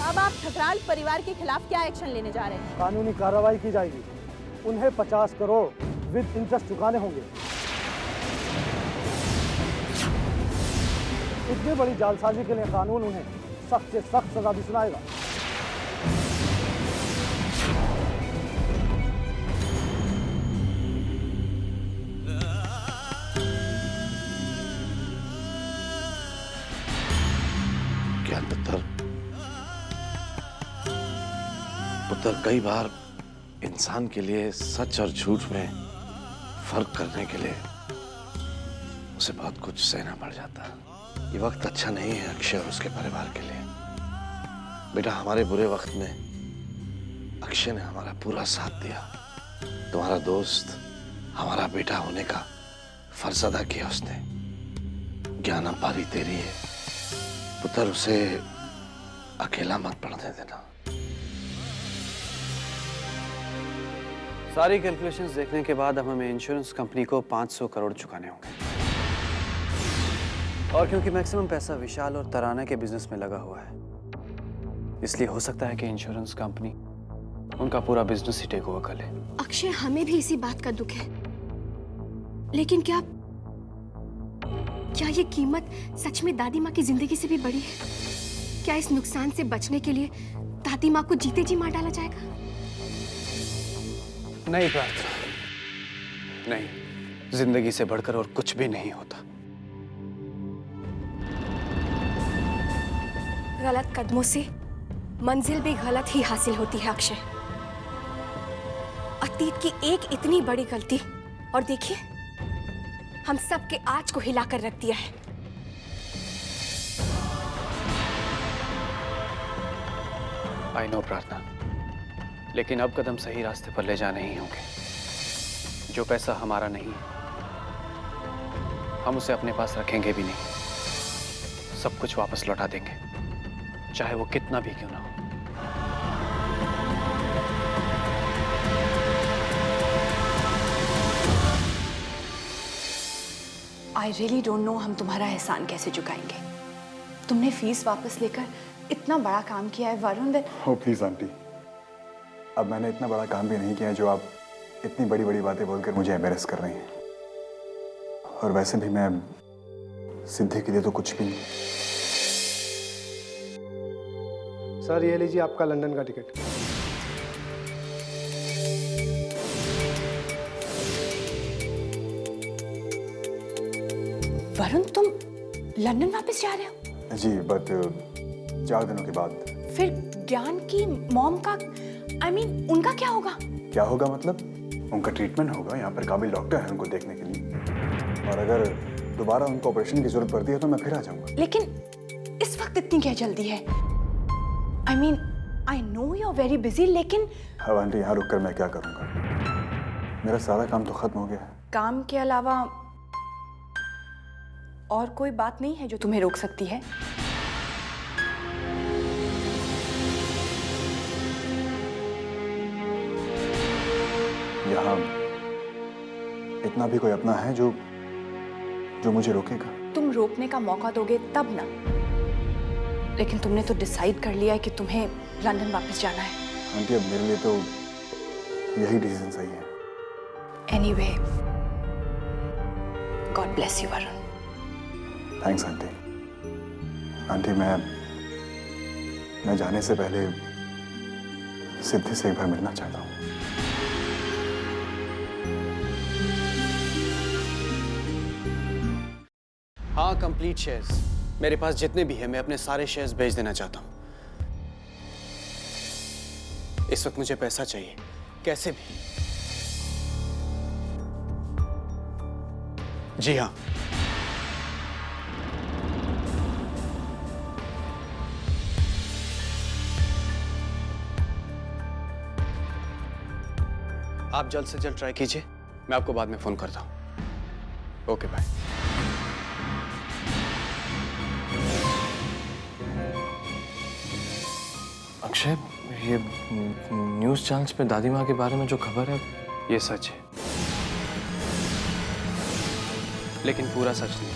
अब आप ठकराल परिवार के खिलाफ क्या एक्शन लेने जा रहे हैं? कानूनी कार्रवाई की जाएगी। उन्हें 50 करोड़ विद इंटरेस्ट चुकाने होंगे। इतनी बड़ी जालसाजी के लिए कानून उन्हें सख्त से सख्त सजा भी सुनाएगा। क्या पुत्र कई बार इंसान के लिए सच और झूठ में फर्क करने के लिए उसे बहुत कुछ सहना पड़ जाता है। ये वक्त अच्छा नहीं है अक्षय और उसके परिवार के लिए। बेटा, हमारे बुरे वक्त में अक्षय ने हमारा पूरा साथ दिया। तुम्हारा दोस्त हमारा बेटा होने का फर्ज अदा किया उसने। ज्ञाना पारी तेरी है पुत्र, उसे अकेला मत पड़ने देना। सारी कैलकुलेशंस देखने के बाद अब हमें इंश्योरेंस कंपनी को 500 करोड़ चुकाने होंगे। और क्योंकि मैक्सिमम पैसा विशाल और तराना के बिजनेस में लगा हुआ है, इसलिए हो सकता है कि इंश्योरेंस कंपनी उनका पूरा बिजनेस ही टेक ओवर कर ले। अक्षय, हमें भी इसी बात का दुख है, लेकिन क्या ये कीमत सच में दादी माँ की जिंदगी से भी बड़ी है? क्या इस नुकसान से बचने के लिए दादी माँ को जीते जी मार डाला जाएगा? नहीं प्रार्थना, नहीं, जिंदगी से बढ़कर और कुछ भी नहीं होता। गलत कदमों से मंजिल भी गलत ही हासिल होती है अक्षय। अतीत की एक इतनी बड़ी गलती और देखिए हम सब के आज को हिलाकर रख दिया है। आई नो प्रार्थना, लेकिन अब कदम सही रास्ते पर ले जाने ही होंगे। जो पैसा हमारा नहीं है हम उसे अपने पास रखेंगे भी नहीं। सब कुछ वापस लौटा देंगे, चाहे वो कितना भी क्यों ना हो। आई रियली डोंट नो हम तुम्हारा एहसान कैसे चुकाएंगे। तुमने फीस वापस लेकर इतना बड़ा काम किया है वरुण। ओ प्लीज आंटी, अब मैंने इतना बड़ा काम भी नहीं किया है जो आप इतनी बड़ी बड़ी बातें बोलकर मुझे एम्बैरेस कर रही हैं। और वैसे भी मैं सिद्धि के लिए तो कुछ भी नहीं। सर, ये लीजिए आपका लंदन का टिकट। वरुण, तुम लंदन वापस जा रहे हो? जी, बट 4 दिनों के बाद। फिर ज्ञान की मॉम का I mean, उनका क्या होगा? क्या होगा मतलब? उनका ट्रीटमेंट होगा। यहाँ पर काबिल डॉक्टर है उनको देखने के लिए। और अगर दोबारा उनको ऑपरेशन की जरूरत पड़ती है तो मैं फिर आ जाऊंगा। लेकिन इस वक्त इतनी क्या जल्दी है? I mean, I know you're very busy, लेकिन अब आंटी यहाँ रुक कर मैं क्या करूँगा? मेरा सारा काम तो खत्म हो गया है। काम के अलावा और कोई बात नहीं है जो तुम्हें रोक सकती है? यहाँ इतना भी कोई अपना है जो मुझे रोकेगा? तुम रोकने का मौका दोगे तब ना। लेकिन तुमने तो डिसाइड कर लिया है कि तुम्हें लंदन वापस जाना है। आंटी, अब मेरे लिए तो यही डिसीजन सही है। Anyway, God bless you Varun. Thanks aunty. Aunty, मैं जाने से पहले सिद्धि से एक बार मिलना चाहता हूँ। हाँ, कंप्लीट शेयर्स मेरे पास जितने भी हैं, मैं अपने सारे शेयर्स बेच देना चाहता हूँ। इस वक्त मुझे पैसा चाहिए, कैसे भी। जी हाँ, आप जल्द से जल्द ट्राई कीजिए। मैं आपको बाद में फोन करता हूँ। Okay, bye. अक्षय, ये न्यूज़ चैनल्स पे दादी माँ के बारे में जो खबर है, ये सच है, लेकिन पूरा सच नहीं।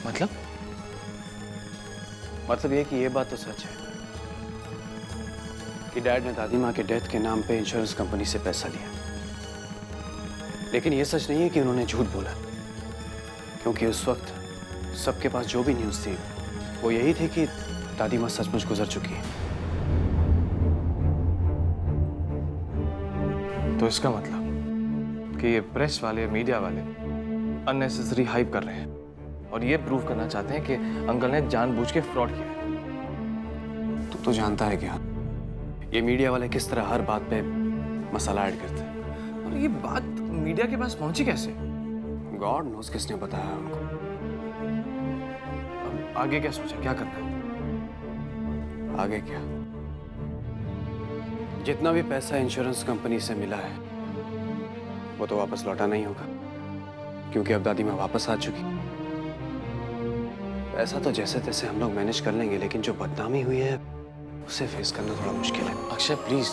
मतलब मतलब ये कि ये बात तो सच है कि डैड ने दादी माँ के डेथ के नाम पे इंश्योरेंस कंपनी से पैसा लिया, लेकिन ये सच नहीं है कि उन्होंने झूठ बोला, क्योंकि उस वक्त सबके पास जो भी न्यूज़ थी वो यही थी कि दादी माँ सचमुच गुजर चुकी है। तो इसका मतलब कि ये प्रेस वाले, मीडिया वाले अननेसेसरी हाइप कर रहे हैं और ये प्रूव करना चाहते हैं कि अंकल ने जानबूझ के फ्रॉड किया है। तो जानता है क्या ये मीडिया वाले किस तरह हर बात पे मसाला ऐड करते हैं, और ये बात मीडिया के पास पहुंची कैसे? गॉड नोस किसने बताया उनको। अब आगे क्या सोचा, क्या करना है? आगे क्या, जितना भी पैसा इंश्योरेंस कंपनी से मिला है वो तो वापस लौटा नहीं होगा, क्योंकि अब दादी माँ वापस आ चुकी। पैसा तो जैसे तैसे हम लोग मैनेज कर लेंगे, लेकिन जो बदनामी हुई है उसे फेस करना थोड़ा मुश्किल है। अक्षय प्लीज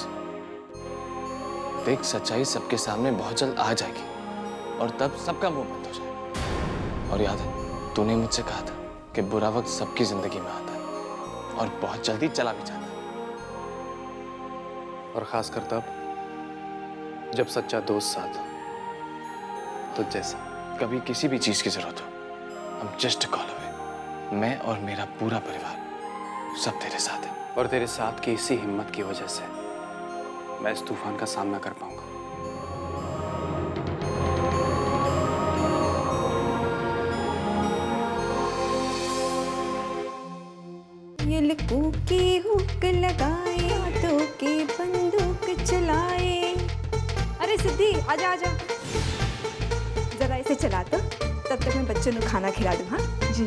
देख, सच्चाई सबके सामने बहुत जल्द आ जाएगी और तब सबका मुंह बंद हो जाएगा। और याद है तूने मुझसे कहा था कि बुरा वक्त सबकी जिंदगी में आता है और बहुत जल्दी चला भी जाता है, और खासकर तब जब सच्चा दोस्त साथ हो। तो जैसा कभी किसी भी चीज की जरूरत हो, हम जस्ट कॉल अवे। मैं और मेरा पूरा परिवार सब तेरे साथ है, और तेरे साथ की इसी हिम्मत की वजह से मैं इस तूफान का सामना कर पाऊंगा। ये लिखो के हुक लगाए, हाथों के बंदूक चलाए। अरे सिद्धि आजा आजा, जरा इसे चला तो, तब तक मैं बच्चों को खाना खिला दूं। हाँ जी।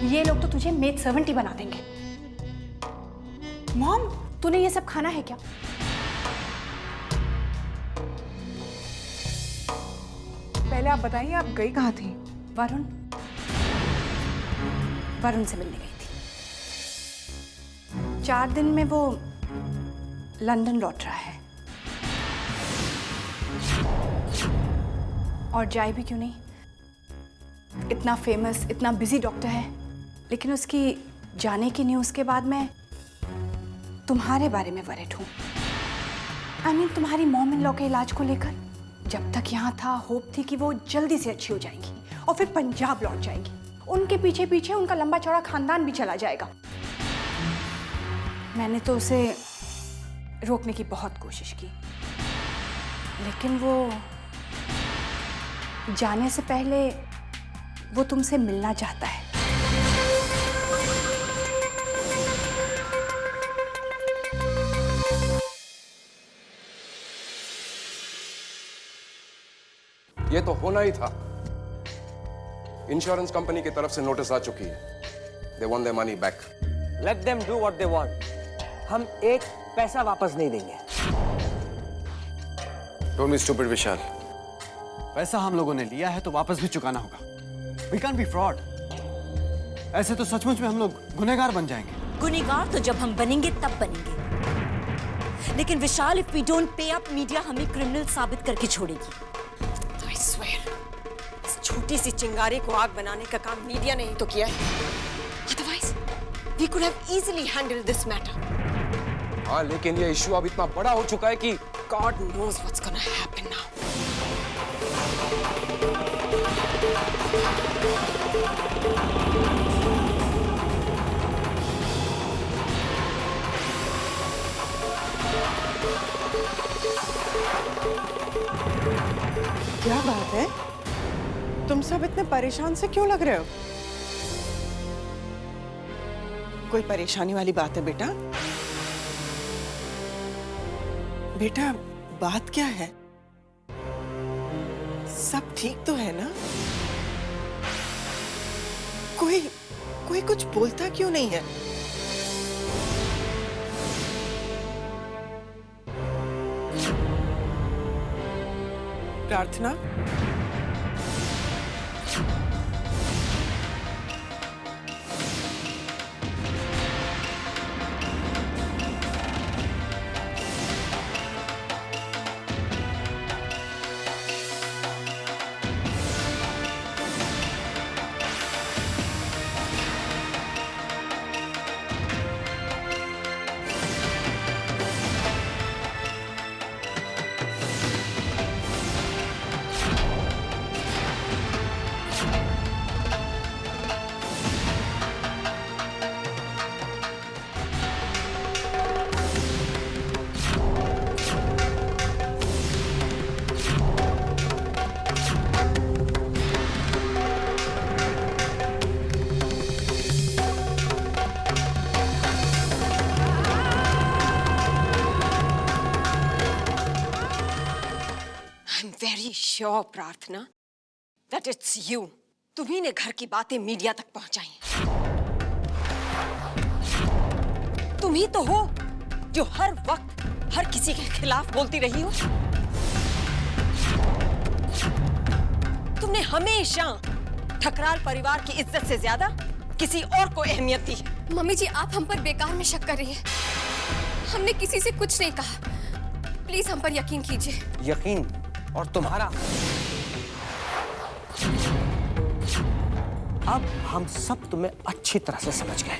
ये लोग तो तुझे मेड सर्वेंट ही बना देंगे। मॉम, तूने ये सब खाना है क्या? पहले आप बताइए, आप गई कहाँ थी? वरुण से मिलने गई थी। 4 दिन में वो लंदन लौट रहा है, और जाए भी क्यों नहीं? इतना फेमस, इतना बिजी डॉक्टर है, लेकिन उसकी जाने की न्यूज़ के बाद मैं तुम्हारे बारे में वरिड हूँ। तुम्हारी मॉम इन लॉ के इलाज को लेकर जब तक यहाँ था, होप थी कि वो जल्दी से अच्छी हो जाएंगी और फिर पंजाब लौट जाएंगी। उनके पीछे पीछे उनका लंबा चौड़ा खानदान भी चला जाएगा। मैंने तो उसे रोकने की बहुत कोशिश की, लेकिन वो जाने से पहले वो तुमसे मिलना चाहता है। ये तो होना ही था। इंश्योरेंस कंपनी की तरफ से नोटिस आ चुकी है। They want their money back. Let them do what they want. हम एक पैसा वापस नहीं देंगे। Don't be stupid, विशाल। पैसा हम लोगों ने लिया है तो वापस भी चुकाना होगा। We can't be fraud. ऐसे तो सचमुच में हम लोग गुनहगार बन जाएंगे। गुनहगार तो जब हम बनेंगे तब बनेंगे, लेकिन विशाल, if we don't pay up, media हमें क्रिमिनल साबित करके छोड़ेगी। I swear, इस छोटी सी चिंगारी को आग बनाने का काम मीडिया ने ही तो किया है। Otherwise, we could have easily handled this matter. हाँ, लेकिन ये इश्यू अब इतना बड़ा हो चुका है कि God knows what's gonna happen now. क्या बात है? तुम सब इतने परेशान से क्यों लग रहे हो? कोई परेशानी वाली बात है बेटा? बेटा, बात क्या है? सब ठीक तो है ना? कोई कुछ बोलता क्यों नहीं है? प्रार्थना, वेरी श्योर प्रार्थना दैट इट्स यू। तुम्ही ने घर की बातें मीडिया तक पहुंचाई। तुम ही तो हो जो हर वक्त हर किसी के खिलाफ बोलती रही हो। तुमने हमेशा ठकराल परिवार की इज्जत से ज्यादा किसी और को अहमियत दी। मम्मी जी, आप हम पर बेकार में शक कर रही हैं। हमने किसी से कुछ नहीं कहा, प्लीज हम पर यकीन कीजिए। यकीन और तुम्हारा। अब हम सब तुम्हें अच्छी तरह से समझ गए।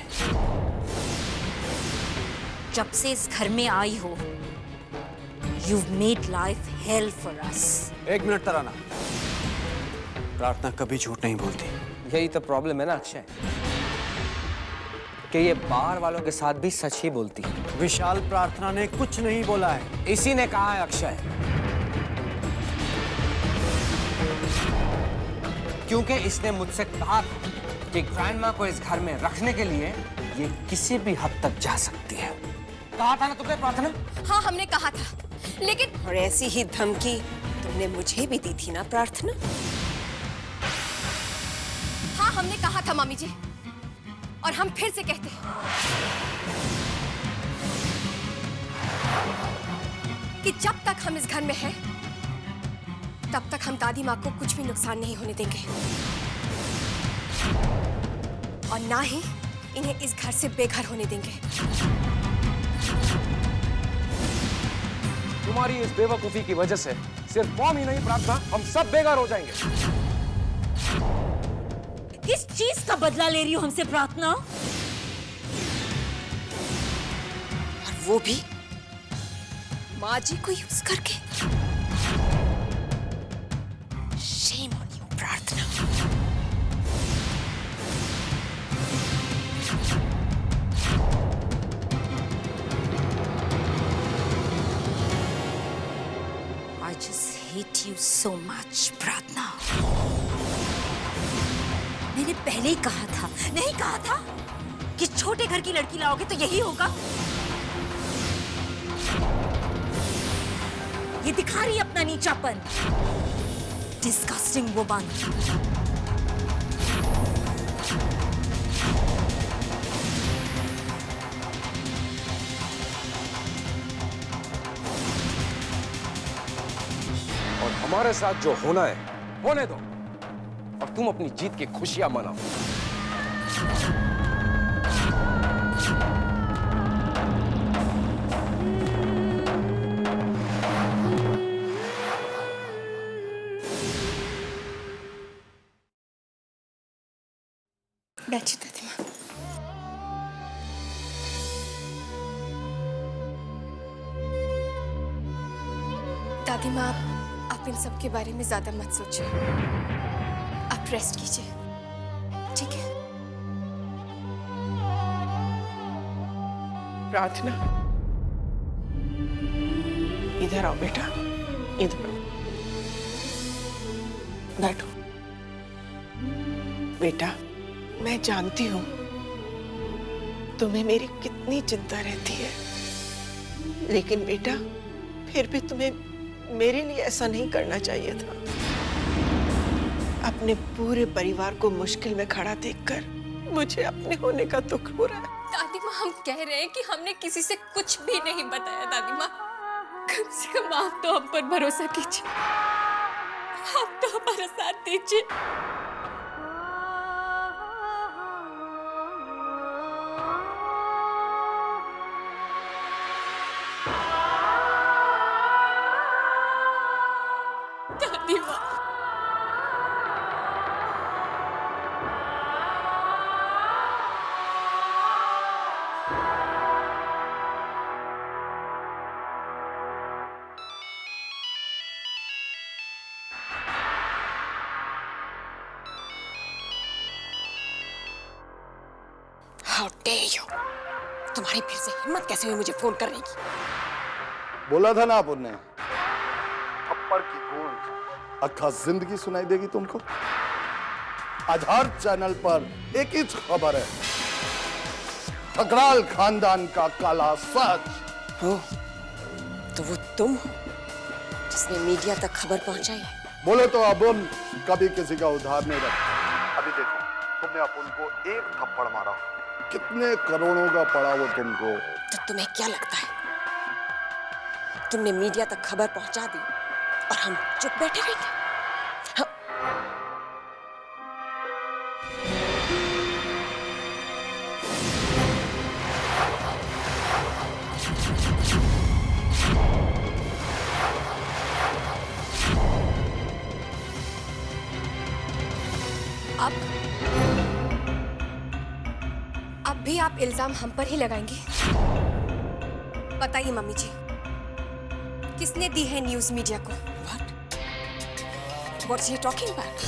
जब से इस घर में आई हो, you've made life hell for us. 1 minute तराना। प्रार्थना कभी झूठ नहीं बोलती। यही तो प्रॉब्लम है ना अक्षय, कि ये बाहर वालों के साथ भी सच ही बोलती है। विशाल प्रार्थना ने कुछ नहीं बोला है, इसी ने कहा है अक्षय। क्योंकि इसने मुझसे कहा था कि ग्रैंडमा को इस घर में रखने के लिए ये किसी भी हद तक जा सकती है। कहा था ना तुमने प्रार्थना? हाँ, हमने कहा था, लेकिन और ऐसी ही धमकी तुमने मुझे भी दी थी ना प्रार्थना? हाँ, हमने कहा था मम्मी जी, और हम फिर से कहते हैं कि जब तक हम इस घर में हैं, तब तक हम दादी माँ को कुछ भी नुकसान नहीं होने देंगे, और ना ही इन्हें इस घर से बेघर होने देंगे। तुम्हारी इस बेवकूफी की वजह से सिर्फ मॉम ही नहीं प्रार्थना, हम सब बेघर हो जाएंगे। किस चीज का बदला ले रही हो हमसे प्रार्थना? और वो भी माँ जी को यूज करके। Shame on you, प्रार्थना। I just hate you so much, प्रार्थना। मैंने पहले ही कहा था, नहीं कहा था कि छोटे घर की लड़की लाओगे तो यही होगा। ये दिखा रही है अपना नीचापन। Disgusting woman. और हमारे साथ जो होना है होने दो, और तुम अपनी जीत की खुशियां मनाओ। बैठिए दादी माँ। दादी माँ, आप इन सब के बारे में ज्यादा मत सोचिए, आप रेस्ट कीजिए, ठीक है? प्रार्थना, इधर आओ बेटा, इधर आओ। बैठो बेटा। मैं जानती हूँ तुम्हें मेरी कितनी चिंता रहती है, लेकिन बेटा फिर भी तुम्हें मेरे लिए ऐसा नहीं करना चाहिए था। अपने पूरे परिवार को मुश्किल में खड़ा देखकर मुझे अपने होने का दुख हो रहा है। दादी माँ, हम कह रहे हैं कि हमने किसी से कुछ भी नहीं बताया। दादी माँ, कम से कम आप तो हम पर भरोसा कीजिए, आप तो हमारा साथ दीजिए। दादी माँ, How dare you? तुम्हारी फिर से हिम्मत कैसे हुई मुझे फोन करने की? बोला था ना आपने, थप्पड़ की गूंज अक्खा जिंदगी सुनाई देगी तुमको। आज हर चैनल पर एक ही खबर है, ठकराल खानदान का काला सच। हो तो वो तुम हो जिसने मीडिया तक खबर पहुंचाई। बोले तो अपुन कभी किसी का उधार नहीं रखा। अभी देखो, तुमने अपुन को एक थप्पड़ मारा, कितने करोड़ों का पड़ा वो तुमको। तो तुम्हें क्या लगता है तुमने मीडिया तक खबर पहुंचा दी और हम चुप बैठे रहेंगे? अब भी आप इल्जाम हम पर ही लगाएंगे? बताइए मम्मी जी, किसने दी है न्यूज़ मीडिया को? What's he talking about?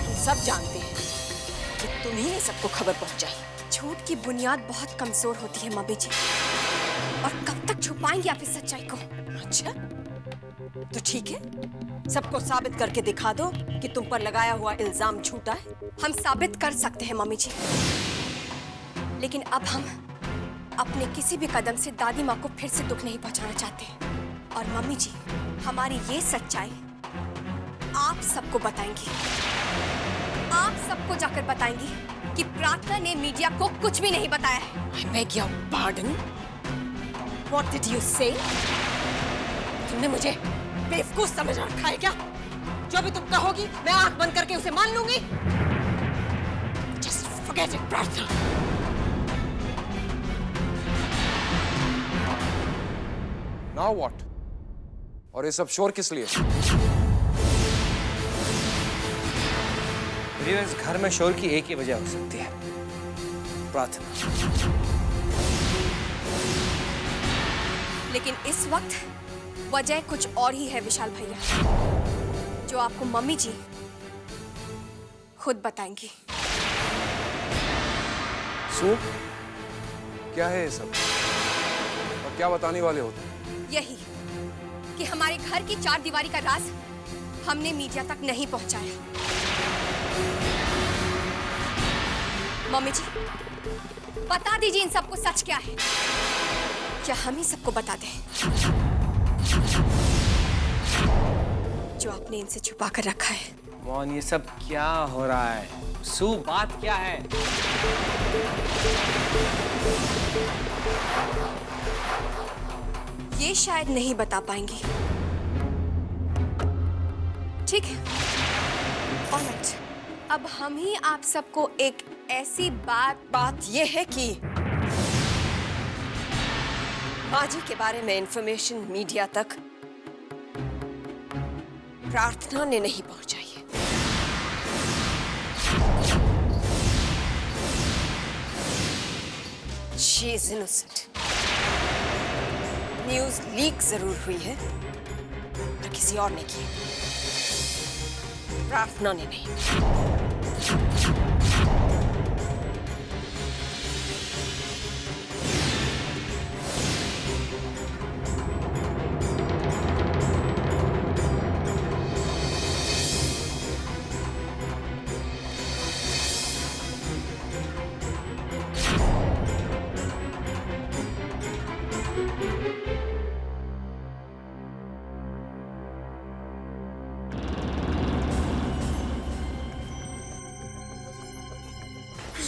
हम सब जानते हैं कि तुम ही ने सबको खबर पहुंचाई। झूठ की बुनियाद बहुत कमजोर होती है मम्मी जी, और कब तक छुपाएंगे आप इस सच्चाई को? अच्छा, तो ठीक है, सबको साबित करके दिखा दो कि तुम पर लगाया हुआ इल्जाम झूठा है। हम साबित कर सकते हैं मम्मी जी, लेकिन अब हम अपने किसी भी कदम से दादी माँ को फिर से दुख नहीं पहुंचाना चाहते। और मम्मी जी, हमारी ये सच्चाई आप सबको बताएंगी। आप सबको जाकर बताएंगी कि प्रार्थना ने मीडिया को कुछ भी नहीं बताया है। I beg your pardon? What did you say? तुमने मुझे बेवकूफ समझ रखा है क्या? जो भी तुम कहोगी मैं आंख बंद करके उसे मान लूंगी। Just forget it, प्रार्थना। Now what? और ये सब शोर किस लिए? इस घर में शोर की एक ही वजह हो सकती है, प्रार्थना। लेकिन इस वक्त वजह कुछ और ही है विशाल भैया, जो आपको मम्मी जी खुद बताएंगी। सू, क्या है ये सब? और क्या बताने वाले होते? यही कि हमारे घर की चार दीवारी का राज हमने मीडिया तक नहीं पहुंचाया। मम्मी जी, बता दीजिए इन सबको सच क्या है। क्या हम ही सबको बता दें जो आपने इनसे छुपा कर रखा है? मोहन, ये सब क्या हो रहा है? सू, बात क्या है? ये शायद नहीं बता पाएंगी। ठीक है, ऑलराइट। अब हम ही आप सबको एक ऐसी बात ये है कि माँ जी के बारे में इंफॉर्मेशन मीडिया तक प्रार्थना ने नहीं पहुंचाई है। She is innocent। News leak जरूर हुई है, पर किसी और ने की, प्रार्थना ने नहीं।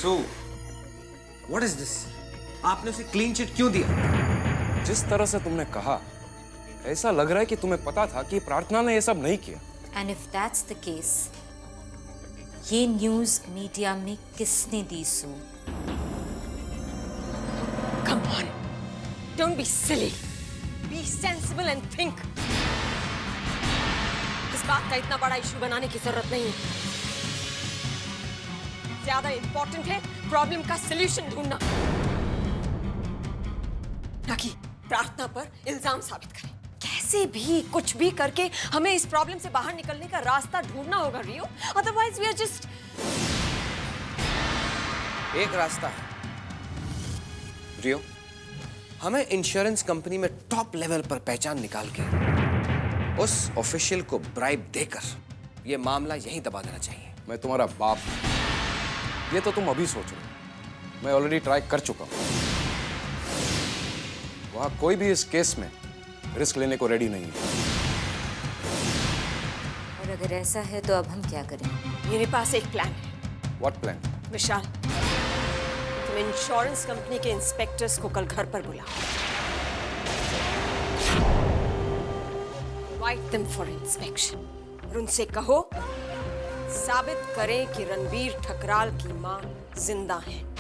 सू, व्हाट इज दिस? आपने उसे क्लीन चिट क्यों दिया? जिस तरह से तुमने कहा, ऐसा लग रहा है कि तुम्हें पता था कि प्रार्थना ने ये सब नहीं किया। And if that's the case, ये न्यूज़ मीडिया में किसने दी? सू, Come on, don't be silly. Be sensible and think. इस बात का इतना बड़ा इशू बनाने की जरूरत नहीं है। ज्यादा इंपॉर्टेंट है प्रॉब्लम का सलूशन ढूंढना, ना कि प्रार्थना पर इल्जाम साबित करें। कैसे भी कुछ भी करके हमें इस प्रॉब्लम से बाहर निकलने का रास्ता ढूंढना होगा रियो, अदरवाइज वी आर जस्ट। एक रास्ता है रियो, हमें इंश्योरेंस कंपनी में टॉप लेवल पर पहचान निकाल के उस ऑफिशियल को ब्राइब देकर ये मामला यहीं दबा देना चाहिए। मैं तुम्हारा बाप हूं, ये तो तुम अभी सोच रहे हो, मैं ऑलरेडी ट्राई कर चुका हूं। वहां कोई भी इस केस में रिस्क लेने को रेडी नहीं है। अगर ऐसा है तो अब हम क्या करें? मेरे पास एक प्लान है। What plan? विशाल, तुम इंश्योरेंस कंपनी के इंस्पेक्टर्स को कल घर पर बुलाओ। इनवाइट देम फॉर इंस्पेक्शन और उनसे कहो साबित करें कि रणवीर ठकराल की मां जिंदा है।